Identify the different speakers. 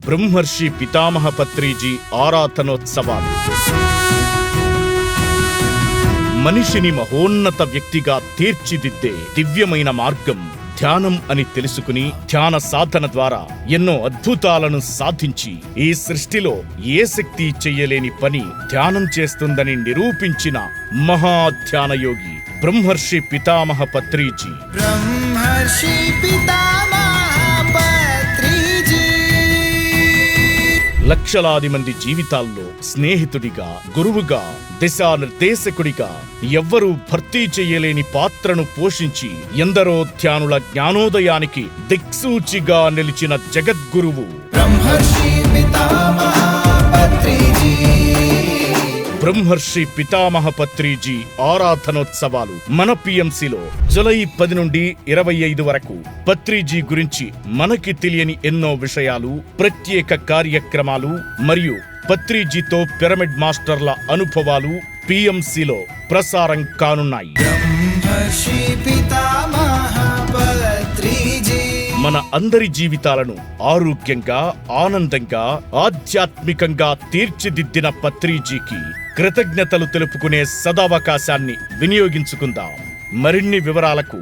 Speaker 1: బ్రహ్మర్షి పితామహ పత్రిజీ ఆరాధనోత్సవాలు మనిషిని మహోన్నత వ్యక్తిగా తీర్చిదిద్దే దివ్యమైన మార్గం ధ్యానం అని తెలుసుకుని ధ్యాన సాధన ద్వారా ఎన్నో అద్భుతాలను సాధించి ఈ సృష్టిలో ఏ శక్తి చెయ్యలేని పని ధ్యానం చేస్తుందని నిరూపించిన మహాధ్యానయోగి బ్రహ్మర్షి పితామహ పత్రిజీ.
Speaker 2: బ్రహ్మర్షి పితామహ పత్రిజీ
Speaker 1: లక్షలాది మంది జీవితాల్లో స్నేహితుడిగా, గురువుగా, దిశానిర్దేశకుడిగా ఎవ్వరూ భర్తీ చెయ్యలేని పాత్రను పోషించి ఎందరో ధ్యానుల జ్ఞానోదయానికి దిక్సూచిగా నిలిచిన జగద్గురువు
Speaker 2: బ్రహ్మర్షి పితామహ పత్రిజీ.
Speaker 1: బ్రహ్మర్షి పితామహ పత్రిజీ ఆరాధనోత్సవాలు మన పిఎంసిలో జూలై 10 నుండి 25 వరకు పత్రిజీ గురించి మనకి తెలియని ఎన్నో విషయాలు, ప్రత్యేక కార్యక్రమాలు మరియు పత్రిజీతో పిరమిడ్ మాస్టర్ల అనుభవాలు పిఎంసిలో ప్రసారం కానున్నాయి.
Speaker 2: బ్రహ్మర్షి పితామహ పత్రిజీ
Speaker 1: మన అందరి జీవితాలను ఆరోగ్యంగా, ఆనందంగా, ఆధ్యాత్మికంగా తీర్చిదిద్దిన పత్రిజీకి కృతజ్ఞతలు తెలుపుకునే సదవకాశాన్ని వినియోగించుకుందాం. మరిన్ని వివరాలకు